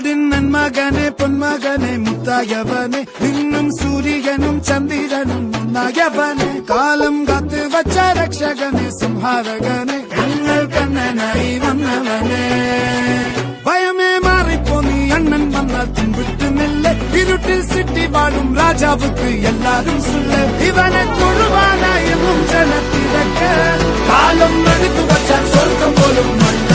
നാടിൻ നന്മകനെ പൊന്മകനെ മുത്തായവനെ നിന്നും സൂര്യനും ചന്ദ്രനും ഒന്നായവനെ കാലം കാത്ത് വച്ച രക്ഷകനെ സംഹാരകനെ ഞങ്ങൾ കണ്ണനായി വന്നവനെ ഭയമേ മാറിപ്പോ നീ അണ്ണൻ വന്നാൽ പിൻവിട്ടുമില്ല ഇരുട്ടിൽ സിറ്റി വാഴും രാജാവുക്ക് എല്ലാരും സുള്ള ഇവനെ തൊഴുവാനായെന്നും ജനത്തിരക്ക് കാലം എടുത്തു വച്ചാൽ സ്വർഗം പോലും മണ്ണ